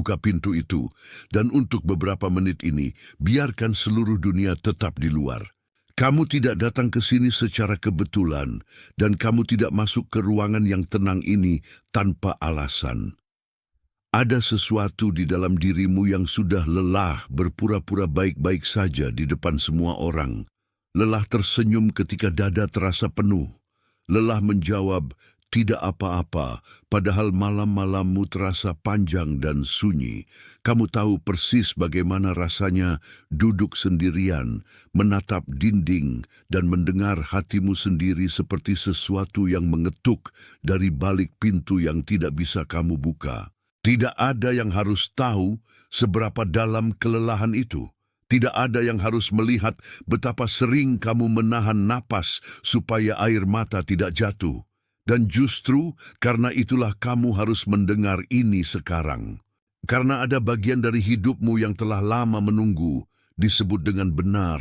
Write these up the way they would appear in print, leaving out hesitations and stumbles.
Buka pintu itu, dan untuk beberapa menit ini, biarkan seluruh dunia tetap di luar. Kamu tidak datang ke sini secara kebetulan, dan kamu tidak masuk ke ruangan yang tenang ini tanpa alasan. Ada sesuatu di dalam dirimu yang sudah lelah berpura-pura baik-baik saja di depan semua orang. Lelah tersenyum ketika dada terasa penuh. Lelah menjawab, tidak apa-apa, padahal malam-malammu terasa panjang dan sunyi. Kamu tahu persis bagaimana rasanya duduk sendirian, menatap dinding, dan mendengar hatimu sendiri seperti sesuatu yang mengetuk dari balik pintu yang tidak bisa kamu buka. Tidak ada yang harus tahu seberapa dalam kelelahan itu. Tidak ada yang harus melihat betapa sering kamu menahan napas supaya air mata tidak jatuh. Dan justru karena itulah kamu harus mendengar ini sekarang. Karena ada bagian dari hidupmu yang telah lama menunggu, disebut dengan benar.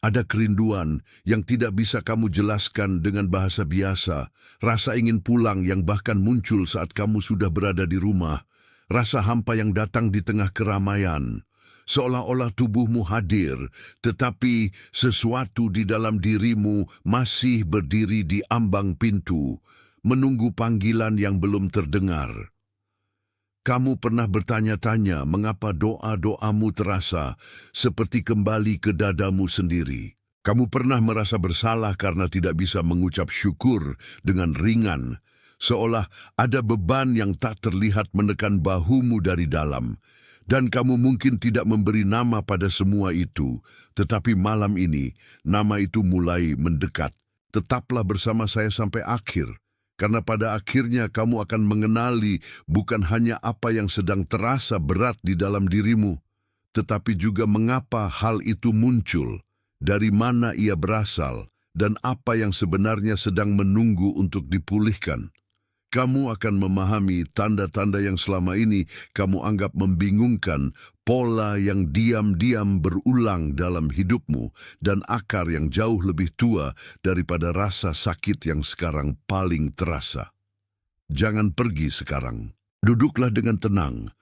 Ada kerinduan yang tidak bisa kamu jelaskan dengan bahasa biasa. Rasa ingin pulang yang bahkan muncul saat kamu sudah berada di rumah. Rasa hampa yang datang di tengah keramaian. Seolah-olah tubuhmu hadir, tetapi sesuatu di dalam dirimu masih berdiri di ambang pintu, menunggu panggilan yang belum terdengar. Kamu pernah bertanya-tanya mengapa doa-doamu terasa seperti kembali ke dadamu sendiri. Kamu pernah merasa bersalah karena tidak bisa mengucap syukur dengan ringan, seolah ada beban yang tak terlihat menekan bahumu dari dalam. Dan kamu mungkin tidak memberi nama pada semua itu, tetapi malam ini nama itu mulai mendekat. Tetaplah bersama saya sampai akhir, karena pada akhirnya kamu akan mengenali bukan hanya apa yang sedang terasa berat di dalam dirimu, tetapi juga mengapa hal itu muncul, dari mana ia berasal, dan apa yang sebenarnya sedang menunggu untuk dipulihkan. Kamu akan memahami tanda-tanda yang selama ini kamu anggap membingungkan, pola yang diam-diam berulang dalam hidupmu, dan akar yang jauh lebih tua daripada rasa sakit yang sekarang paling terasa. Jangan pergi sekarang. Duduklah dengan tenang.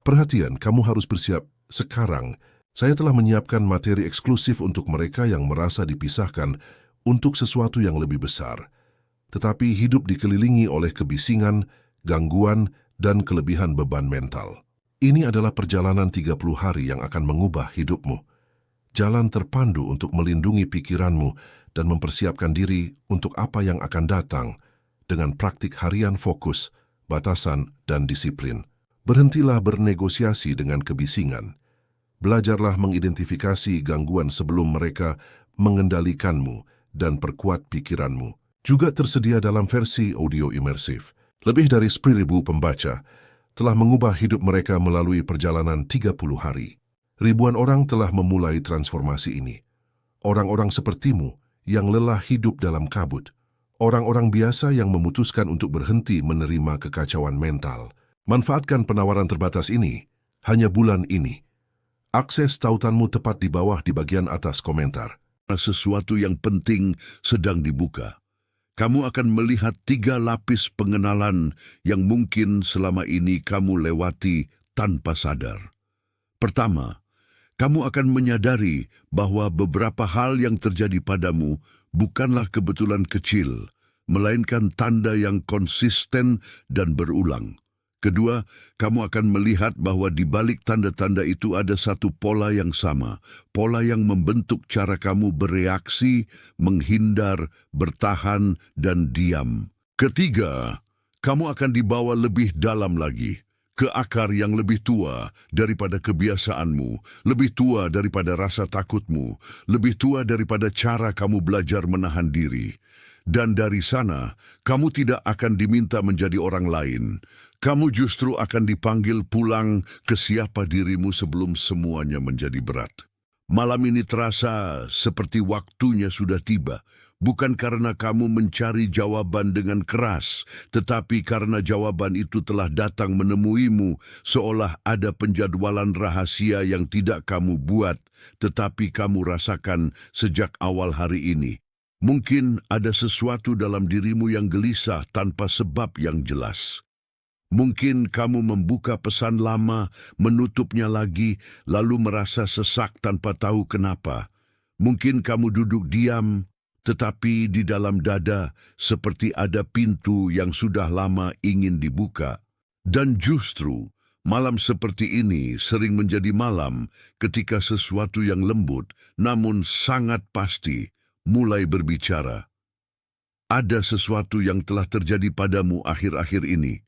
Perhatian, kamu harus bersiap sekarang. Saya telah menyiapkan materi eksklusif untuk mereka yang merasa dipisahkan untuk sesuatu yang lebih besar, tetapi hidup dikelilingi oleh kebisingan, gangguan, dan kelebihan beban mental. Ini adalah perjalanan 30 hari yang akan mengubah hidupmu. Jalan terpandu untuk melindungi pikiranmu dan mempersiapkan diri untuk apa yang akan datang dengan praktik harian fokus, batasan, dan disiplin. Berhentilah bernegosiasi dengan kebisingan. Belajarlah mengidentifikasi gangguan sebelum mereka mengendalikanmu dan perkuat pikiranmu. Juga tersedia dalam versi audio imersif. Lebih dari 10.000 pembaca telah mengubah hidup mereka melalui perjalanan 30 hari. Ribuan orang telah memulai transformasi ini. Orang-orang sepertimu yang lelah hidup dalam kabut. Orang-orang biasa yang memutuskan untuk berhenti menerima kekacauan mental. Manfaatkan penawaran terbatas ini, hanya bulan ini. Akses tautanmu tepat di bawah di bagian atas komentar. Sesuatu yang penting sedang dibuka. Kamu akan melihat 3 lapis pengenalan yang mungkin selama ini kamu lewati tanpa sadar. Pertama, kamu akan menyadari bahwa beberapa hal yang terjadi padamu bukanlah kebetulan kecil, melainkan tanda yang konsisten dan berulang. Kedua, kamu akan melihat bahwa di balik tanda-tanda itu ada satu pola yang sama, pola yang membentuk cara kamu bereaksi, menghindar, bertahan, dan diam. Ketiga, kamu akan dibawa lebih dalam lagi, ke akar yang lebih tua daripada kebiasaanmu, lebih tua daripada rasa takutmu, lebih tua daripada cara kamu belajar menahan diri. Dan dari sana, kamu tidak akan diminta menjadi orang lain. Kamu justru akan dipanggil pulang ke siapa dirimu sebelum semuanya menjadi berat. Malam ini terasa seperti waktunya sudah tiba, bukan karena kamu mencari jawaban dengan keras, tetapi karena jawaban itu telah datang menemuimu, seolah ada penjadwalan rahasia yang tidak kamu buat, tetapi kamu rasakan sejak awal hari ini. Mungkin ada sesuatu dalam dirimu yang gelisah tanpa sebab yang jelas. Mungkin kamu membuka pesan lama, menutupnya lagi, lalu merasa sesak tanpa tahu kenapa. Mungkin kamu duduk diam, tetapi di dalam dada seperti ada pintu yang sudah lama ingin dibuka. Dan justru, malam seperti ini sering menjadi malam ketika sesuatu yang lembut, namun sangat pasti, mulai berbicara. Ada sesuatu yang telah terjadi padamu akhir-akhir ini.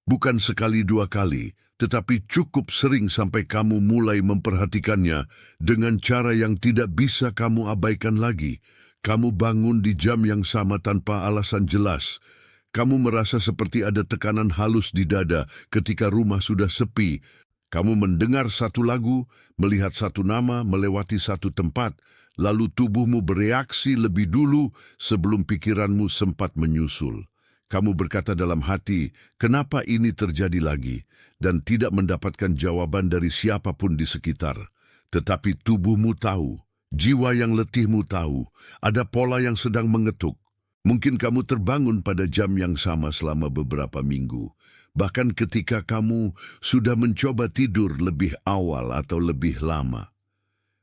Bukan sekali dua kali, tetapi cukup sering sampai kamu mulai memperhatikannya dengan cara yang tidak bisa kamu abaikan lagi. Kamu bangun di jam yang sama tanpa alasan jelas. Kamu merasa seperti ada tekanan halus di dada ketika rumah sudah sepi. Kamu mendengar satu lagu, melihat satu nama, melewati satu tempat, lalu tubuhmu bereaksi lebih dulu sebelum pikiranmu sempat menyusul. Kamu berkata dalam hati, kenapa ini terjadi lagi? Dan tidak mendapatkan jawaban dari siapapun di sekitar. Tetapi tubuhmu tahu, jiwa yang letihmu tahu, ada pola yang sedang mengetuk. Mungkin kamu terbangun pada jam yang sama selama beberapa minggu. Bahkan ketika kamu sudah mencoba tidur lebih awal atau lebih lama.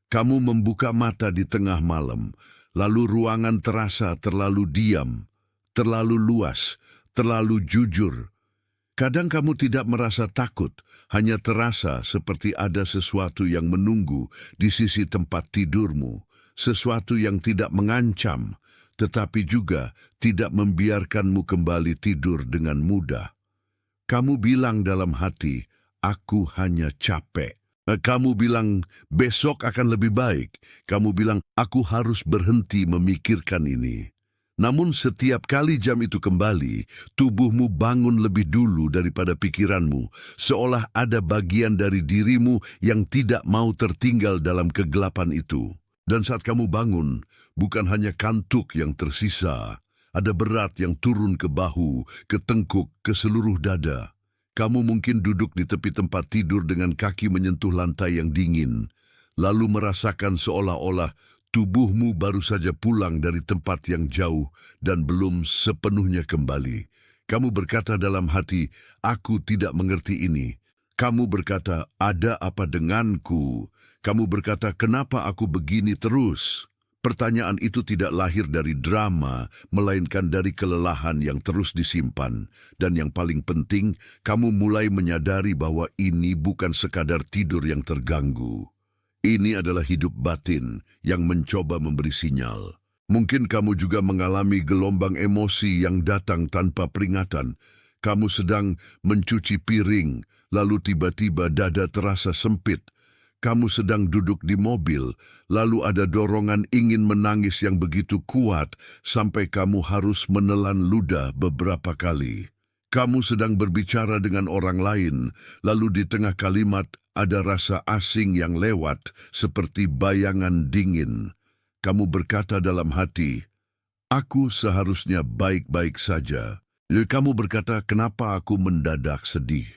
Kamu membuka mata di tengah malam, lalu ruangan terasa terlalu diam, terlalu luas, terlalu jujur. Kadang kamu tidak merasa takut, hanya terasa seperti ada sesuatu yang menunggu di sisi tempat tidurmu, sesuatu yang tidak mengancam, tetapi juga tidak membiarkanmu kembali tidur dengan mudah. Kamu bilang dalam hati, aku hanya capek. Kamu bilang, besok akan lebih baik. Kamu bilang, aku harus berhenti memikirkan ini. Namun setiap kali jam itu kembali, tubuhmu bangun lebih dulu daripada pikiranmu, seolah ada bagian dari dirimu yang tidak mau tertinggal dalam kegelapan itu. Dan saat kamu bangun, bukan hanya kantuk yang tersisa, ada berat yang turun ke bahu, ke tengkuk, ke seluruh dada. Kamu mungkin duduk di tepi tempat tidur dengan kaki menyentuh lantai yang dingin, lalu merasakan seolah-olah tubuhmu baru saja pulang dari tempat yang jauh dan belum sepenuhnya kembali. Kamu berkata dalam hati, aku tidak mengerti ini. Kamu berkata, ada apa denganku? Kamu berkata, kenapa aku begini terus? Pertanyaan itu tidak lahir dari drama, melainkan dari kelelahan yang terus disimpan. Dan yang paling penting, kamu mulai menyadari bahwa ini bukan sekadar tidur yang terganggu. Ini adalah hidup batin yang mencoba memberi sinyal. Mungkin kamu juga mengalami gelombang emosi yang datang tanpa peringatan. Kamu sedang mencuci piring, lalu tiba-tiba dada terasa sempit. Kamu sedang duduk di mobil, lalu ada dorongan ingin menangis yang begitu kuat sampai kamu harus menelan ludah beberapa kali. Kamu sedang berbicara dengan orang lain, lalu di tengah kalimat ada rasa asing yang lewat seperti bayangan dingin. Kamu berkata dalam hati, aku seharusnya baik-baik saja. Kamu berkata, kenapa aku mendadak sedih?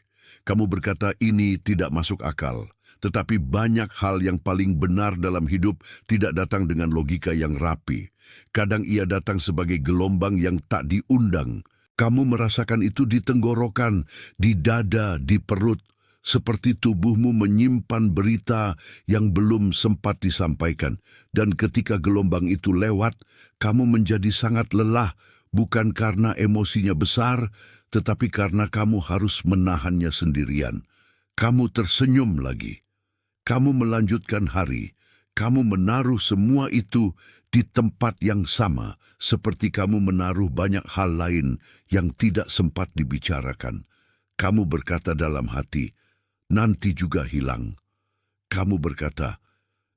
Kamu berkata, ini tidak masuk akal. Tetapi banyak hal yang paling benar dalam hidup tidak datang dengan logika yang rapi. Kadang ia datang sebagai gelombang yang tak diundang. Kamu merasakan itu di tenggorokan, di dada, di perut, seperti tubuhmu menyimpan berita yang belum sempat disampaikan. Dan ketika gelombang itu lewat, kamu menjadi sangat lelah, bukan karena emosinya besar, tetapi karena kamu harus menahannya sendirian. Kamu tersenyum lagi. Kamu melanjutkan hari. Kamu menaruh semua itu di tempat yang sama, seperti kamu menaruh banyak hal lain yang tidak sempat dibicarakan. Kamu berkata dalam hati, nanti juga hilang. Kamu berkata,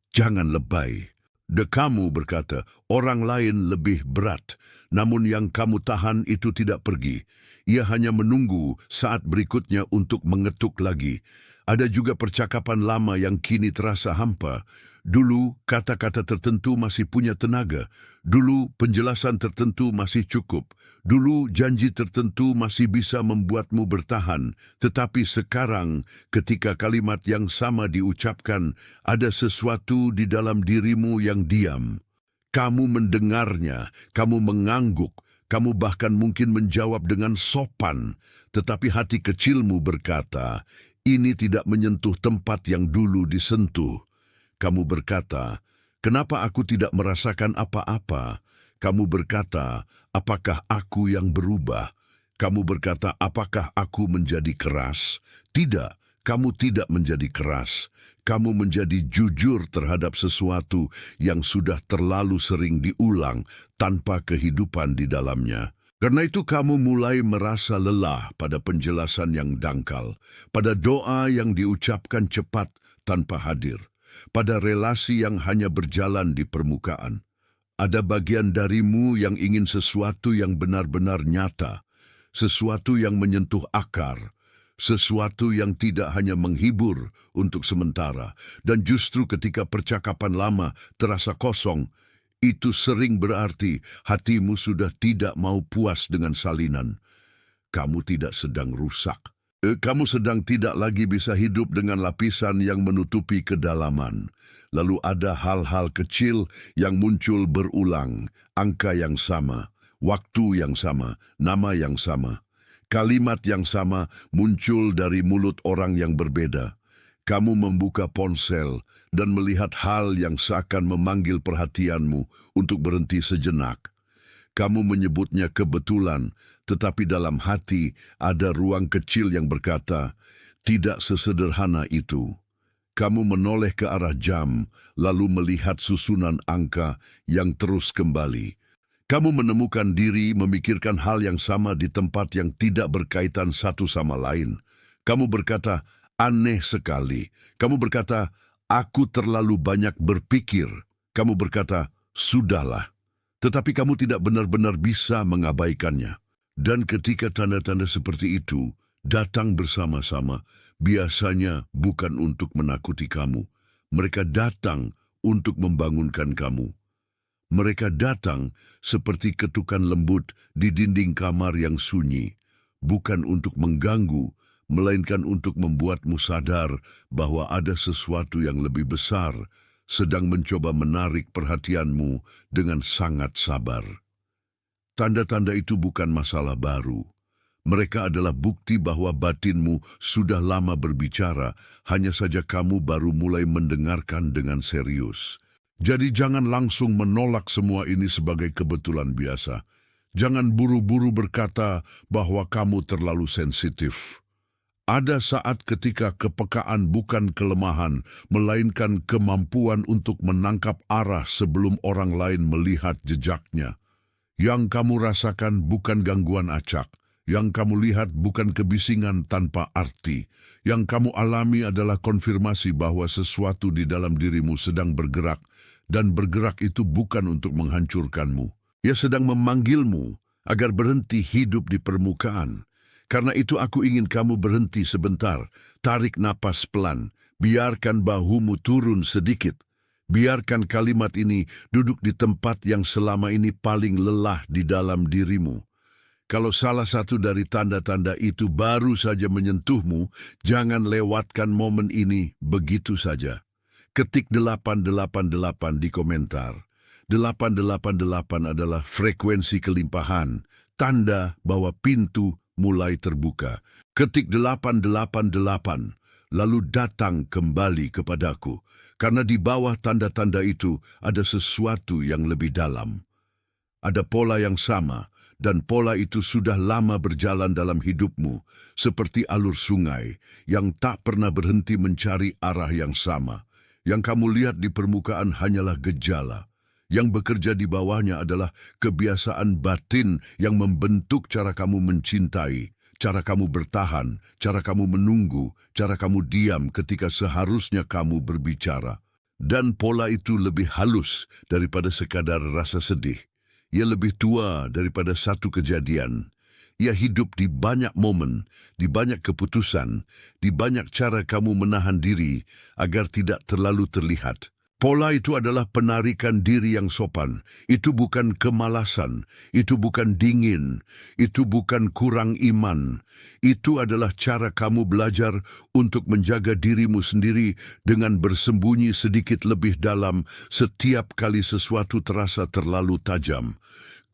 jangan lebay. Kamu berkata, orang lain lebih berat, namun yang kamu tahan itu tidak pergi. Ia hanya menunggu saat berikutnya untuk mengetuk lagi. Ada juga percakapan lama yang kini terasa hampa. Dulu kata-kata tertentu masih punya tenaga. Dulu penjelasan tertentu masih cukup. Dulu janji tertentu masih bisa membuatmu bertahan. Tetapi sekarang ketika kalimat yang sama diucapkan, ada sesuatu di dalam dirimu yang diam. Kamu mendengarnya, kamu mengangguk, kamu bahkan mungkin menjawab dengan sopan. Tetapi hati kecilmu berkata, ini tidak menyentuh tempat yang dulu disentuh. Kamu berkata, kenapa aku tidak merasakan apa-apa? Kamu berkata, apakah aku yang berubah? Kamu berkata, apakah aku menjadi keras? Tidak, kamu tidak menjadi keras. Kamu menjadi jujur terhadap sesuatu yang sudah terlalu sering diulang tanpa kehidupan di dalamnya. Karena itu kamu mulai merasa lelah pada penjelasan yang dangkal, pada doa yang diucapkan cepat tanpa hadir, pada relasi yang hanya berjalan di permukaan. Ada bagian darimu yang ingin sesuatu yang benar-benar nyata, sesuatu yang menyentuh akar, sesuatu yang tidak hanya menghibur untuk sementara, dan justru ketika percakapan lama terasa kosong, itu sering berarti hatimu sudah tidak mau puas dengan salinan. Kamu tidak sedang rusak. Kamu sedang tidak lagi bisa hidup dengan lapisan yang menutupi kedalaman. Lalu ada hal-hal kecil yang muncul berulang, angka yang sama, waktu yang sama, nama yang sama. Kalimat yang sama muncul dari mulut orang yang berbeda. Kamu membuka ponsel dan melihat hal yang seakan memanggil perhatianmu untuk berhenti sejenak. Kamu menyebutnya kebetulan, tetapi dalam hati ada ruang kecil yang berkata, tidak sesederhana itu. Kamu menoleh ke arah jam, lalu melihat susunan angka yang terus kembali. Kamu menemukan diri memikirkan hal yang sama di tempat yang tidak berkaitan satu sama lain. Kamu berkata, aneh sekali. Kamu berkata, aku terlalu banyak berpikir. Kamu berkata, sudahlah. Tetapi kamu tidak benar-benar bisa mengabaikannya. Dan ketika tanda-tanda seperti itu datang bersama-sama, biasanya bukan untuk menakuti kamu. Mereka datang untuk membangunkan kamu. Mereka datang seperti ketukan lembut di dinding kamar yang sunyi, bukan untuk mengganggu, melainkan untuk membuatmu sadar bahwa ada sesuatu yang lebih besar sedang mencoba menarik perhatianmu dengan sangat sabar. Tanda-tanda itu bukan masalah baru. Mereka adalah bukti bahwa batinmu sudah lama berbicara, hanya saja kamu baru mulai mendengarkan dengan serius. Jadi jangan langsung menolak semua ini sebagai kebetulan biasa. Jangan buru-buru berkata bahwa kamu terlalu sensitif. Ada saat ketika kepekaan bukan kelemahan, melainkan kemampuan untuk menangkap arah sebelum orang lain melihat jejaknya. Yang kamu rasakan bukan gangguan acak. Yang kamu lihat bukan kebisingan tanpa arti. Yang kamu alami adalah konfirmasi bahwa sesuatu di dalam dirimu sedang bergerak, dan bergerak itu bukan untuk menghancurkanmu. Ia sedang memanggilmu agar berhenti hidup di permukaan. Karena itu aku ingin kamu berhenti sebentar, tarik napas pelan, biarkan bahumu turun sedikit. Biarkan kalimat ini duduk di tempat yang selama ini paling lelah di dalam dirimu. Kalau salah satu dari tanda-tanda itu baru saja menyentuhmu, jangan lewatkan momen ini begitu saja. Ketik 888 di komentar. 888 adalah frekuensi kelimpahan, tanda bahwa pintu mulai terbuka. Ketik 888, lalu datang kembali kepadaku, karena di bawah tanda-tanda itu ada sesuatu yang lebih dalam. Ada pola yang sama, dan pola itu sudah lama berjalan dalam hidupmu, seperti alur sungai yang tak pernah berhenti mencari arah yang sama. Yang kamu lihat di permukaan hanyalah gejala. Yang bekerja di bawahnya adalah kebiasaan batin yang membentuk cara kamu mencintai, cara kamu bertahan, cara kamu menunggu, cara kamu diam ketika seharusnya kamu berbicara. Dan pola itu lebih halus daripada sekadar rasa sedih. Ia lebih tua daripada satu kejadian. Ia hidup di banyak momen, di banyak keputusan, di banyak cara kamu menahan diri agar tidak terlalu terlihat. Pola itu adalah penarikan diri yang sopan. Itu bukan kemalasan, itu bukan dingin, itu bukan kurang iman. Itu adalah cara kamu belajar untuk menjaga dirimu sendiri dengan bersembunyi sedikit lebih dalam setiap kali sesuatu terasa terlalu tajam.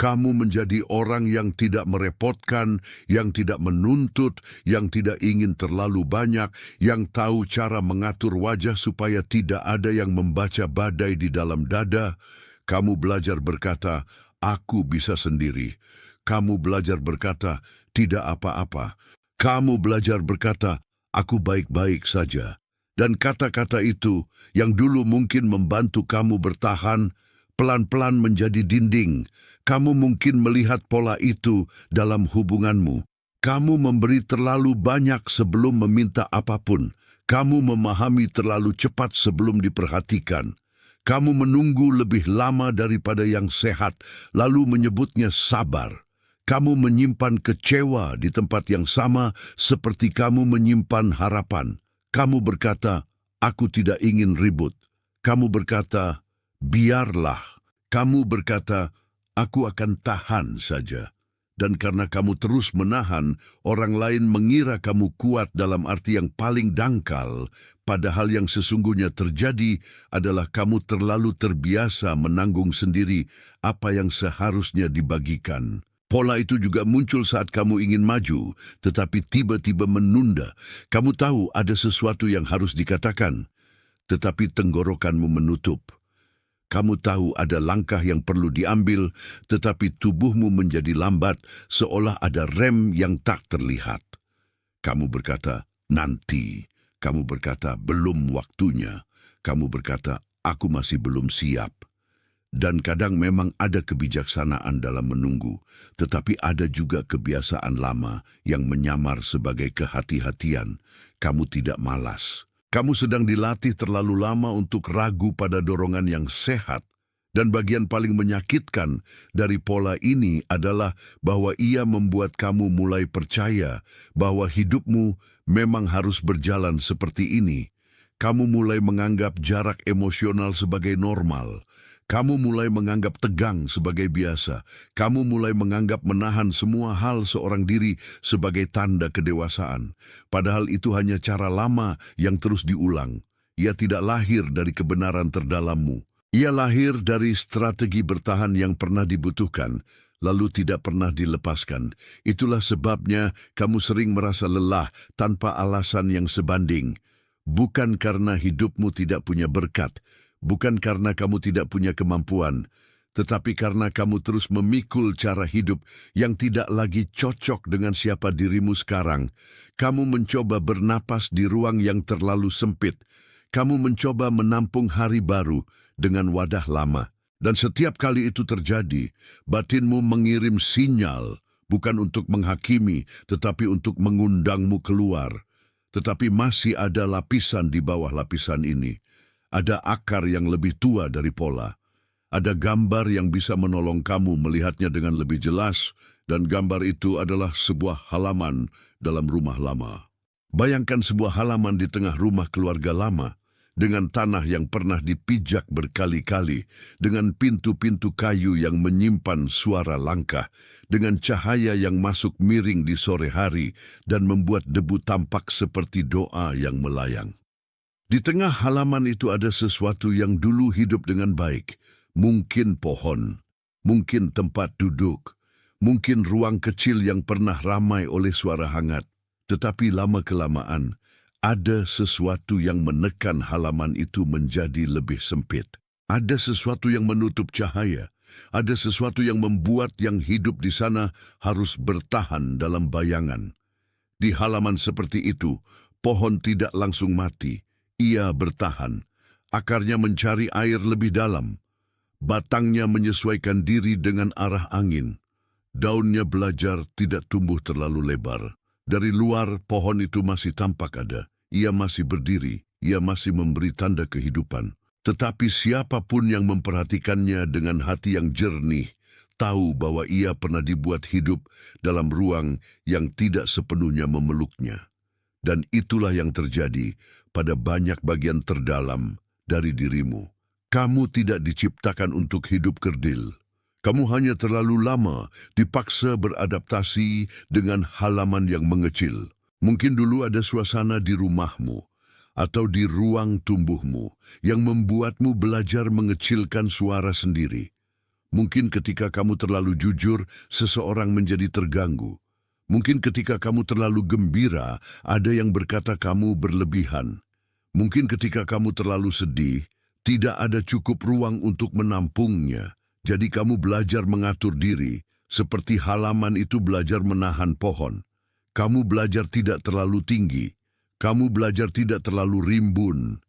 Kamu menjadi orang yang tidak merepotkan, yang tidak menuntut, yang tidak ingin terlalu banyak, yang tahu cara mengatur wajah supaya tidak ada yang membaca badai di dalam dada. Kamu belajar berkata, "Aku bisa sendiri." Kamu belajar berkata, "Tidak apa-apa." Kamu belajar berkata, "Aku baik-baik saja." Dan kata-kata itu yang dulu mungkin membantu kamu bertahan, pelan-pelan menjadi dinding. Kamu mungkin melihat pola itu dalam hubunganmu. Kamu memberi terlalu banyak sebelum meminta apapun. Kamu memahami terlalu cepat sebelum diperhatikan. Kamu menunggu lebih lama daripada yang sehat, lalu menyebutnya sabar. Kamu menyimpan kecewa di tempat yang sama seperti kamu menyimpan harapan. Kamu berkata, "Aku tidak ingin ribut." Kamu berkata, "Biarlah." Kamu berkata, "Aku akan tahan saja." Dan karena kamu terus menahan, orang lain mengira kamu kuat dalam arti yang paling dangkal, padahal yang sesungguhnya terjadi adalah kamu terlalu terbiasa menanggung sendiri apa yang seharusnya dibagikan. Pola itu juga muncul saat kamu ingin maju, tetapi tiba-tiba menunda. Kamu tahu ada sesuatu yang harus dikatakan, tetapi tenggorokanmu menutup. Kamu tahu ada langkah yang perlu diambil, tetapi tubuhmu menjadi lambat, seolah ada rem yang tak terlihat. Kamu berkata, "Nanti." Kamu berkata, "Belum waktunya." Kamu berkata, "Aku masih belum siap." Dan kadang memang ada kebijaksanaan dalam menunggu, tetapi ada juga kebiasaan lama yang menyamar sebagai kehati-hatian. Kamu tidak malas. Kamu sedang dilatih terlalu lama untuk ragu pada dorongan yang sehat. Dan bagian paling menyakitkan dari pola ini adalah bahwa ia membuat kamu mulai percaya bahwa hidupmu memang harus berjalan seperti ini. Kamu mulai menganggap jarak emosional sebagai normal. Kamu mulai menganggap tegang sebagai biasa. Kamu mulai menganggap menahan semua hal seorang diri sebagai tanda kedewasaan. Padahal itu hanya cara lama yang terus diulang. Ia tidak lahir dari kebenaran terdalammu. Ia lahir dari strategi bertahan yang pernah dibutuhkan, lalu tidak pernah dilepaskan. Itulah sebabnya kamu sering merasa lelah tanpa alasan yang sebanding. Bukan karena hidupmu tidak punya berkat, bukan karena kamu tidak punya kemampuan, tetapi karena kamu terus memikul cara hidup yang tidak lagi cocok dengan siapa dirimu sekarang. Kamu mencoba bernapas di ruang yang terlalu sempit. Kamu mencoba menampung hari baru dengan wadah lama. Dan setiap kali itu terjadi, batinmu mengirim sinyal, bukan untuk menghakimi, tetapi untuk mengundangmu keluar. Tetapi masih ada lapisan di bawah lapisan ini. Ada akar yang lebih tua dari pola. Ada gambar yang bisa menolong kamu melihatnya dengan lebih jelas, dan gambar itu adalah sebuah halaman dalam rumah lama. Bayangkan sebuah halaman di tengah rumah keluarga lama, dengan tanah yang pernah dipijak berkali-kali, dengan pintu-pintu kayu yang menyimpan suara langkah, dengan cahaya yang masuk miring di sore hari dan membuat debu tampak seperti doa yang melayang. Di tengah halaman itu ada sesuatu yang dulu hidup dengan baik. Mungkin pohon, mungkin tempat duduk, mungkin ruang kecil yang pernah ramai oleh suara hangat. Tetapi lama-kelamaan, ada sesuatu yang menekan halaman itu menjadi lebih sempit. Ada sesuatu yang menutup cahaya. Ada sesuatu yang membuat yang hidup di sana harus bertahan dalam bayangan. Di halaman seperti itu, pohon tidak langsung mati. Ia bertahan. Akarnya mencari air lebih dalam. Batangnya menyesuaikan diri dengan arah angin. Daunnya belajar tidak tumbuh terlalu lebar. Dari luar, pohon itu masih tampak ada. Ia masih berdiri. Ia masih memberi tanda kehidupan. Tetapi siapapun yang memperhatikannya dengan hati yang jernih tahu bahwa ia pernah dibuat hidup dalam ruang yang tidak sepenuhnya memeluknya. Dan itulah yang terjadi pada banyak bagian terdalam dari dirimu. Kamu tidak diciptakan untuk hidup kerdil. Kamu hanya terlalu lama dipaksa beradaptasi dengan halaman yang mengecil. Mungkin dulu ada suasana di rumahmu atau di ruang tumbuhmu yang membuatmu belajar mengecilkan suara sendiri. Mungkin ketika kamu terlalu jujur, seseorang menjadi terganggu. Mungkin ketika kamu terlalu gembira, ada yang berkata kamu berlebihan. Mungkin ketika kamu terlalu sedih, tidak ada cukup ruang untuk menampungnya. Jadi kamu belajar mengatur diri, seperti halaman itu belajar menahan pohon. Kamu belajar tidak terlalu tinggi. Kamu belajar tidak terlalu rimbun.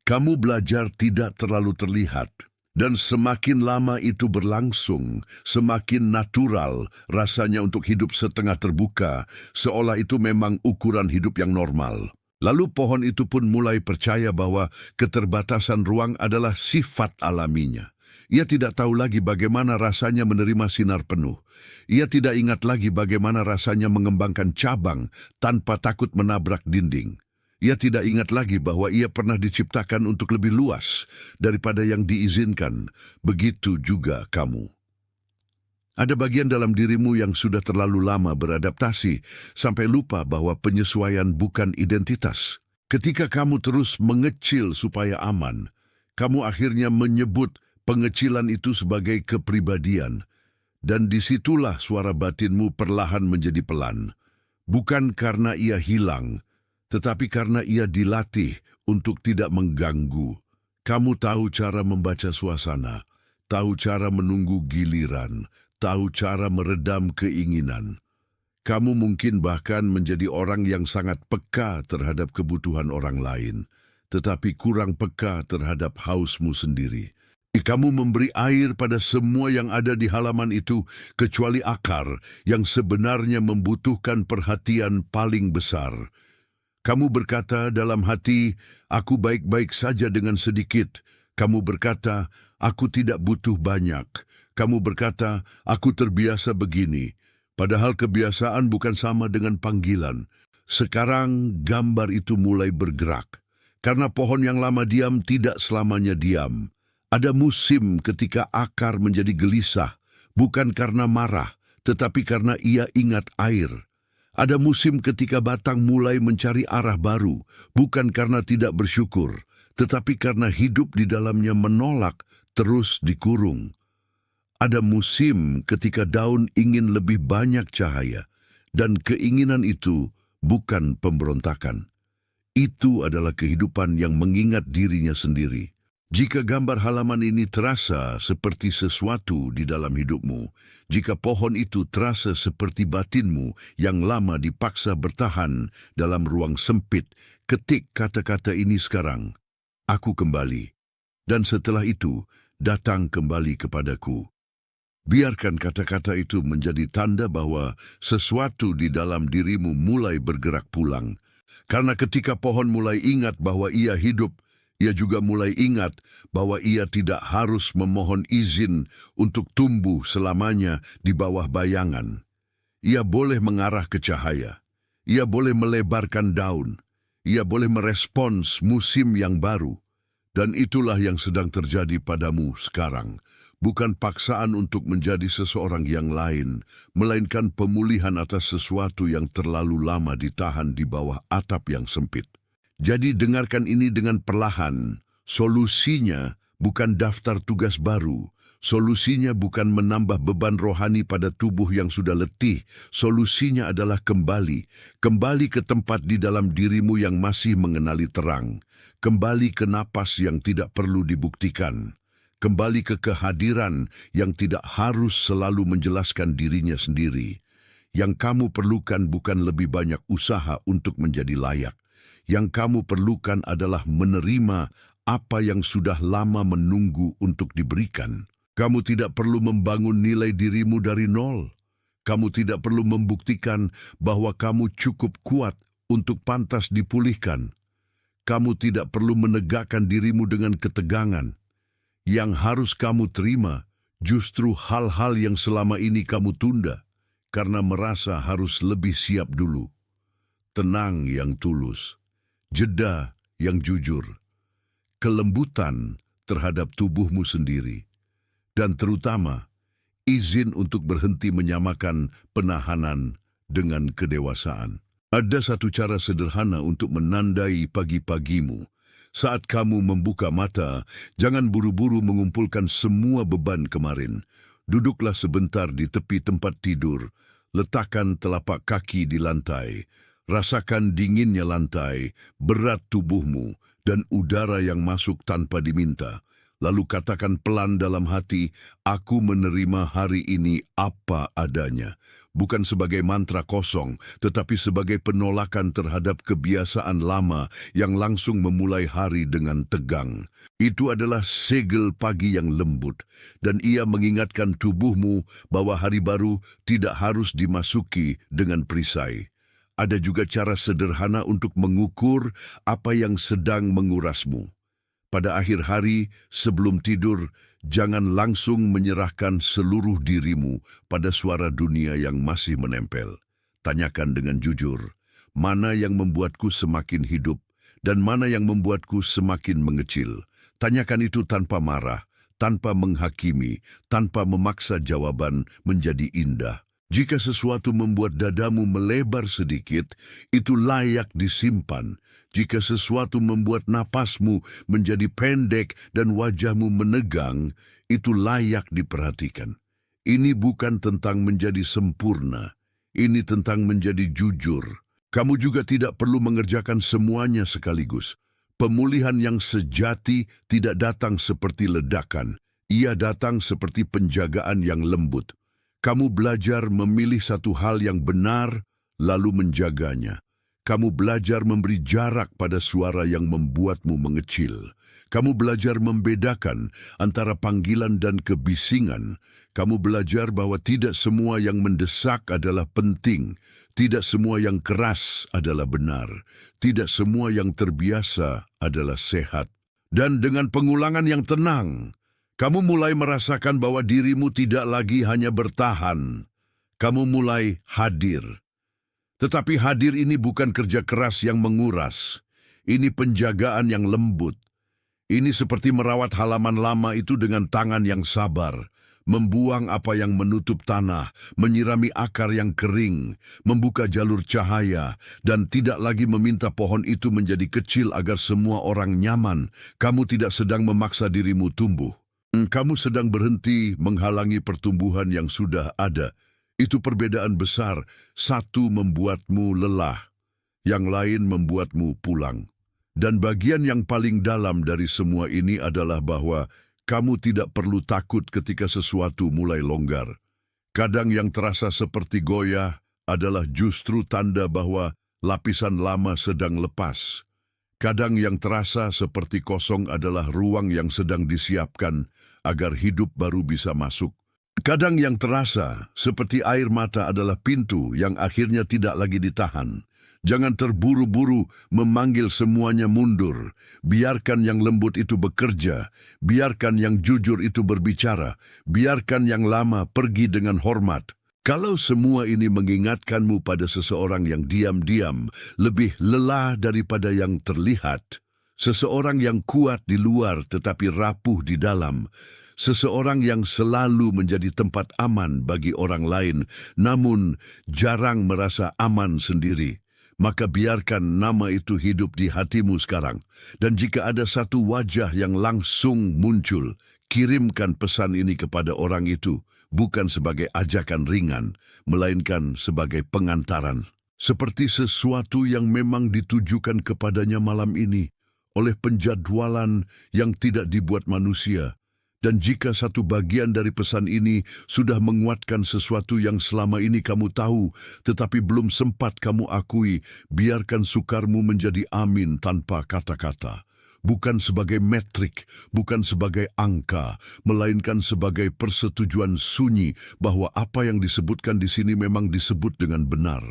Kamu belajar tidak terlalu terlihat. Dan semakin lama itu berlangsung, semakin natural rasanya untuk hidup setengah terbuka, seolah itu memang ukuran hidup yang normal. Lalu pohon itu pun mulai percaya bahwa keterbatasan ruang adalah sifat alaminya. Ia tidak tahu lagi bagaimana rasanya menerima sinar penuh. Ia tidak ingat lagi bagaimana rasanya mengembangkan cabang tanpa takut menabrak dinding. Ia tidak ingat lagi bahwa ia pernah diciptakan untuk lebih luas daripada yang diizinkan. Begitu juga kamu. Ada bagian dalam dirimu yang sudah terlalu lama beradaptasi sampai lupa bahwa penyesuaian bukan identitas. Ketika kamu terus mengecil supaya aman, kamu akhirnya menyebut pengecilan itu sebagai kepribadian. Dan disitulah suara batinmu perlahan menjadi pelan. Bukan karena ia hilang, tetapi karena ia dilatih untuk tidak mengganggu. Kamu tahu cara membaca suasana, tahu cara menunggu giliran, tahu cara meredam keinginan. Kamu mungkin bahkan menjadi orang yang sangat peka terhadap kebutuhan orang lain, tetapi kurang peka terhadap hausmu sendiri. Kamu memberi air pada semua yang ada di halaman itu, kecuali akar yang sebenarnya membutuhkan perhatian paling besar. Kamu berkata dalam hati, aku baik-baik saja dengan sedikit. Kamu berkata, aku tidak butuh banyak. Kamu berkata, aku terbiasa begini. Padahal kebiasaan bukan sama dengan panggilan. Sekarang gambar itu mulai bergerak. Karena pohon yang lama diam tidak selamanya diam. Ada musim ketika akar menjadi gelisah, bukan karena marah, tetapi karena ia ingat air. Ada musim ketika batang mulai mencari arah baru, bukan karena tidak bersyukur, tetapi karena hidup di dalamnya menolak, terus dikurung. Ada musim ketika daun ingin lebih banyak cahaya, dan keinginan itu bukan pemberontakan. Itu adalah kehidupan yang mengingat dirinya sendiri. Jika gambar halaman ini terasa seperti sesuatu di dalam hidupmu, jika pohon itu terasa seperti batinmu yang lama dipaksa bertahan dalam ruang sempit, ketik kata-kata ini sekarang, aku kembali. Dan setelah itu, datang kembali kepadaku. Biarkan kata-kata itu menjadi tanda bahwa sesuatu di dalam dirimu mulai bergerak pulang. Karena ketika pohon mulai ingat bahwa ia hidup, ia juga mulai ingat bahwa ia tidak harus memohon izin untuk tumbuh selamanya di bawah bayangan. Ia boleh mengarah ke cahaya. Ia boleh melebarkan daun. Ia boleh merespons musim yang baru. Dan itulah yang sedang terjadi padamu sekarang. Bukan paksaan untuk menjadi seseorang yang lain, melainkan pemulihan atas sesuatu yang terlalu lama ditahan di bawah atap yang sempit. Jadi dengarkan ini dengan perlahan. Solusinya bukan daftar tugas baru. Solusinya bukan menambah beban rohani pada tubuh yang sudah letih. Solusinya adalah kembali. Kembali ke tempat di dalam dirimu yang masih mengenali terang. Kembali ke napas yang tidak perlu dibuktikan. Kembali ke kehadiran yang tidak harus selalu menjelaskan dirinya sendiri. Yang kamu perlukan bukan lebih banyak usaha untuk menjadi layak. Yang kamu perlukan adalah menerima apa yang sudah lama menunggu untuk diberikan. Kamu tidak perlu membangun nilai dirimu dari nol. Kamu tidak perlu membuktikan bahwa kamu cukup kuat untuk pantas dipulihkan. Kamu tidak perlu menegakkan dirimu dengan ketegangan. Yang harus kamu terima Justru hal-hal yang selama ini kamu tunda karena merasa harus lebih siap dulu. Tenang yang tulus, jeda yang jujur, kelembutan terhadap tubuhmu sendiri, dan terutama izin untuk berhenti menyamakan penahanan dengan kedewasaan. Ada satu cara sederhana untuk menandai pagi-pagimu. Saat kamu membuka mata, jangan buru-buru mengumpulkan semua beban kemarin. Duduklah sebentar di tepi tempat tidur, letakkan telapak kaki di lantai, rasakan dinginnya lantai, berat tubuhmu, dan udara yang masuk tanpa diminta. Lalu katakan pelan dalam hati, aku menerima hari ini apa adanya. Bukan sebagai mantra kosong, tetapi sebagai penolakan terhadap kebiasaan lama yang langsung memulai hari dengan tegang. Itu adalah segel pagi yang lembut, dan ia mengingatkan tubuhmu bahwa hari baru tidak harus dimasuki dengan perisai. Ada juga cara sederhana untuk mengukur apa yang sedang mengurasmu. Pada akhir hari, sebelum tidur, jangan langsung menyerahkan seluruh dirimu pada suara dunia yang masih menempel. Tanyakan dengan jujur, mana yang membuatku semakin hidup dan mana yang membuatku semakin mengecil. Tanyakan itu tanpa marah, tanpa menghakimi, tanpa memaksa jawaban menjadi indah. Jika sesuatu membuat dadamu melebar sedikit, itu layak disimpan. Jika sesuatu membuat napasmu menjadi pendek dan wajahmu menegang, itu layak diperhatikan. Ini bukan tentang menjadi sempurna. Ini tentang menjadi jujur. Kamu juga tidak perlu mengerjakan semuanya sekaligus. Pemulihan yang sejati tidak datang seperti ledakan. Ia datang seperti penjagaan yang lembut. Kamu belajar memilih satu hal yang benar, lalu menjaganya. Kamu belajar memberi jarak pada suara yang membuatmu mengecil. Kamu belajar membedakan antara panggilan dan kebisingan. Kamu belajar bahwa tidak semua yang mendesak adalah penting. Tidak semua yang keras adalah benar. Tidak semua yang terbiasa adalah sehat. Dan dengan pengulangan yang tenang, kamu mulai merasakan bahwa dirimu tidak lagi hanya bertahan. Kamu mulai hadir. Tetapi hadir ini bukan kerja keras yang menguras. Ini penjagaan yang lembut. Ini seperti merawat halaman lama itu dengan tangan yang sabar. Membuang apa yang menutup tanah, menyirami akar yang kering, membuka jalur cahaya, dan tidak lagi meminta pohon itu menjadi kecil agar semua orang nyaman. Kamu tidak sedang memaksa dirimu tumbuh. Kamu sedang berhenti menghalangi pertumbuhan yang sudah ada. Itu perbedaan besar. Satu membuatmu lelah, yang lain membuatmu pulang. Dan bagian yang paling dalam dari semua ini adalah bahwa kamu tidak perlu takut ketika sesuatu mulai longgar. Kadang yang terasa seperti goyah adalah justru tanda bahwa lapisan lama sedang lepas. Kadang yang terasa seperti kosong adalah ruang yang sedang disiapkan agar hidup baru bisa masuk. Kadang yang terasa seperti air mata adalah pintu yang akhirnya tidak lagi ditahan. Jangan terburu-buru memanggil semuanya mundur. Biarkan yang lembut itu bekerja. Biarkan yang jujur itu berbicara. Biarkan yang lama pergi dengan hormat. Kalau semua ini mengingatkanmu pada seseorang yang diam-diam lebih lelah daripada yang terlihat, seseorang yang kuat di luar tetapi rapuh di dalam, seseorang yang selalu menjadi tempat aman bagi orang lain, namun jarang merasa aman sendiri, maka biarkan nama itu hidup di hatimu sekarang. Dan jika ada satu wajah yang langsung muncul, kirimkan pesan ini kepada orang itu, bukan sebagai ajakan ringan, melainkan sebagai pengantaran. Seperti sesuatu yang memang ditujukan kepadanya malam ini, oleh penjadwalan yang tidak dibuat manusia. Dan jika satu bagian dari pesan ini sudah menguatkan sesuatu yang selama ini kamu tahu, tetapi belum sempat kamu akui, biarkan sukarmu menjadi amin tanpa kata-kata. Bukan sebagai metrik, bukan sebagai angka, melainkan sebagai persetujuan sunyi bahwa apa yang disebutkan di sini memang disebut dengan benar.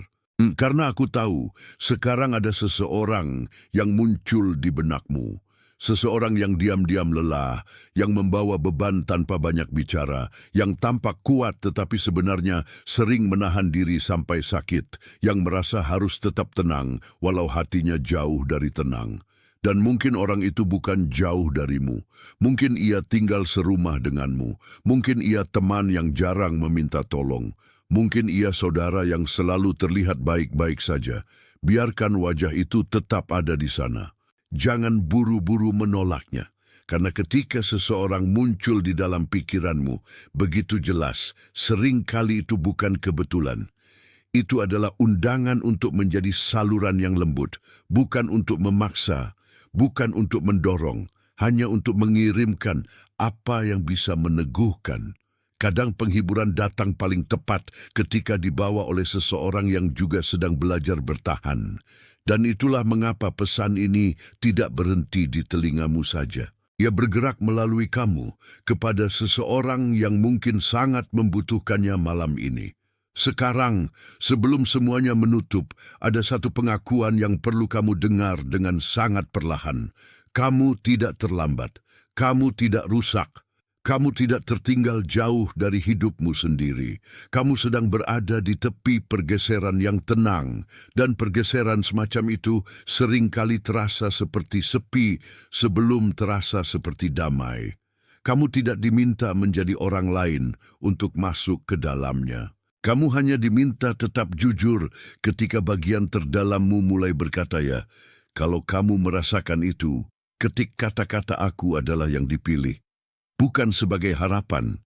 Karena aku tahu, sekarang ada seseorang yang muncul di benakmu. Seseorang yang diam-diam lelah, yang membawa beban tanpa banyak bicara, yang tampak kuat tetapi sebenarnya sering menahan diri sampai sakit, yang merasa harus tetap tenang walau hatinya jauh dari tenang. Dan mungkin orang itu bukan jauh darimu. Mungkin ia tinggal serumah denganmu. Mungkin ia teman yang jarang meminta tolong. Mungkin ia saudara yang selalu terlihat baik-baik saja. Biarkan wajah itu tetap ada di sana. Jangan buru-buru menolaknya, karena ketika seseorang muncul di dalam pikiranmu, begitu jelas, seringkali itu bukan kebetulan. Itu adalah undangan untuk menjadi saluran yang lembut, bukan untuk memaksa, bukan untuk mendorong, hanya untuk mengirimkan apa yang bisa meneguhkan. Kadang penghiburan datang paling tepat ketika dibawa oleh seseorang yang juga sedang belajar bertahan. Dan itulah mengapa pesan ini tidak berhenti di telingamu saja. Ia bergerak melalui kamu kepada seseorang yang mungkin sangat membutuhkannya malam ini. Sekarang, sebelum semuanya menutup, ada satu pengakuan yang perlu kamu dengar dengan sangat perlahan. Kamu tidak terlambat. Kamu tidak rusak. Kamu tidak tertinggal jauh dari hidupmu sendiri. Kamu sedang berada di tepi pergeseran yang tenang, dan pergeseran semacam itu seringkali terasa seperti sepi sebelum terasa seperti damai. Kamu tidak diminta menjadi orang lain untuk masuk ke dalamnya. Kamu hanya diminta tetap jujur ketika bagian terdalammu mulai berkata, "Ya, kalau kamu merasakan itu, ketik kata-kata aku adalah yang dipilih." Bukan sebagai harapan,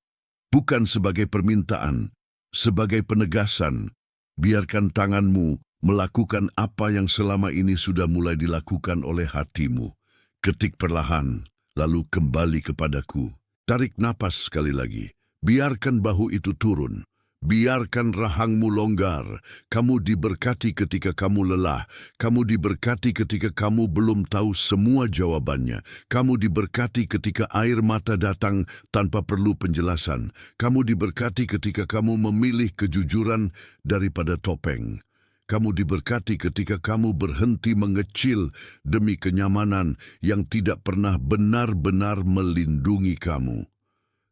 bukan sebagai permintaan, sebagai penegasan. Biarkan tanganmu melakukan apa yang selama ini sudah mulai dilakukan oleh hatimu. Ketik perlahan, lalu kembali kepadaku. Tarik napas sekali lagi. Biarkan bahu itu turun. Biarkan rahangmu longgar. Kamu diberkati ketika kamu lelah. Kamu diberkati ketika kamu belum tahu semua jawabannya. Kamu diberkati ketika air mata datang tanpa perlu penjelasan. Kamu diberkati ketika kamu memilih kejujuran daripada topeng. Kamu diberkati ketika kamu berhenti mengecil demi kenyamanan yang tidak pernah benar-benar melindungi kamu.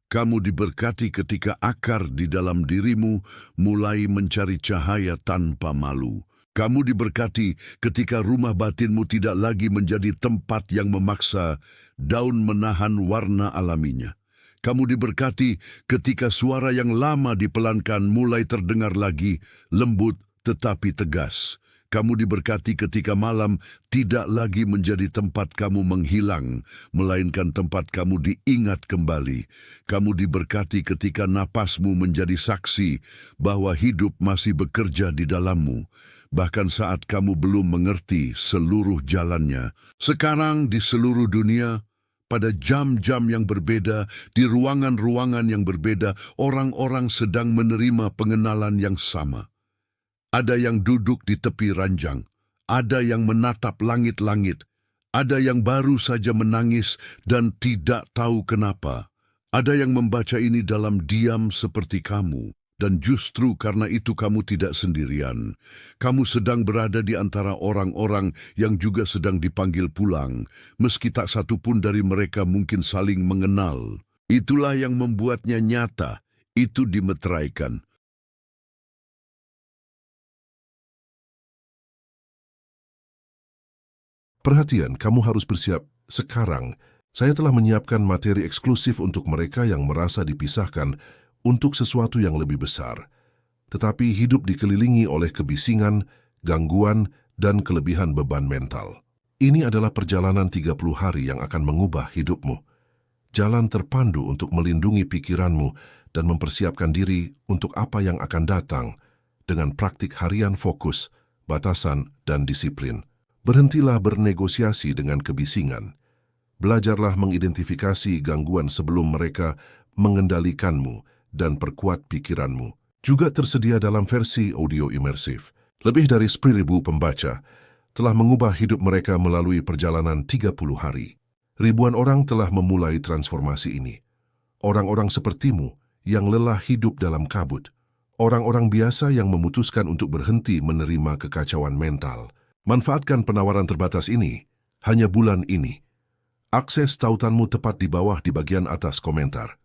Kamu diberkati ketika akar di dalam dirimu mulai mencari cahaya tanpa malu. Kamu diberkati ketika rumah batinmu tidak lagi menjadi tempat yang memaksa daun menahan warna alaminya. Kamu diberkati ketika suara yang lama dipelankan mulai terdengar lagi, lembut tetapi tegas. Kamu diberkati ketika malam tidak lagi menjadi tempat kamu menghilang, melainkan tempat kamu diingat kembali. Kamu diberkati ketika napasmu menjadi saksi bahwa hidup masih bekerja di dalammu, bahkan saat kamu belum mengerti seluruh jalannya. Sekarang di seluruh dunia, pada jam-jam yang berbeda, di ruangan-ruangan yang berbeda, orang-orang sedang menerima pengenalan yang sama. Ada yang duduk di tepi ranjang, ada yang menatap langit-langit, ada yang baru saja menangis dan tidak tahu kenapa. Ada yang membaca ini dalam diam seperti kamu, dan justru karena itu kamu tidak sendirian. Kamu sedang berada di antara orang-orang yang juga sedang dipanggil pulang, meski tak satu pun dari mereka mungkin saling mengenal. Itulah yang membuatnya nyata, itu dimeteraikan. Perhatian, kamu harus bersiap sekarang. Saya telah menyiapkan materi eksklusif untuk mereka yang merasa dipisahkan untuk sesuatu yang lebih besar, tetapi hidup dikelilingi oleh kebisingan, gangguan, dan kelebihan beban mental. Ini adalah perjalanan 30 hari yang akan mengubah hidupmu. Jalan terpandu untuk melindungi pikiranmu dan mempersiapkan diri untuk apa yang akan datang dengan praktik harian fokus, batasan, dan disiplin. Berhentilah bernegosiasi dengan kebisingan. Belajarlah mengidentifikasi gangguan sebelum mereka mengendalikanmu dan perkuat pikiranmu. Juga tersedia dalam versi audio imersif. Lebih dari 10.000 pembaca telah mengubah hidup mereka melalui perjalanan 30 hari. Ribuan orang telah memulai transformasi ini. Orang-orang sepertimu yang lelah hidup dalam kabut. Orang-orang biasa yang memutuskan untuk berhenti menerima kekacauan mental. Manfaatkan penawaran terbatas ini, hanya bulan ini. Akses tautanmu tepat di bawah di bagian atas komentar.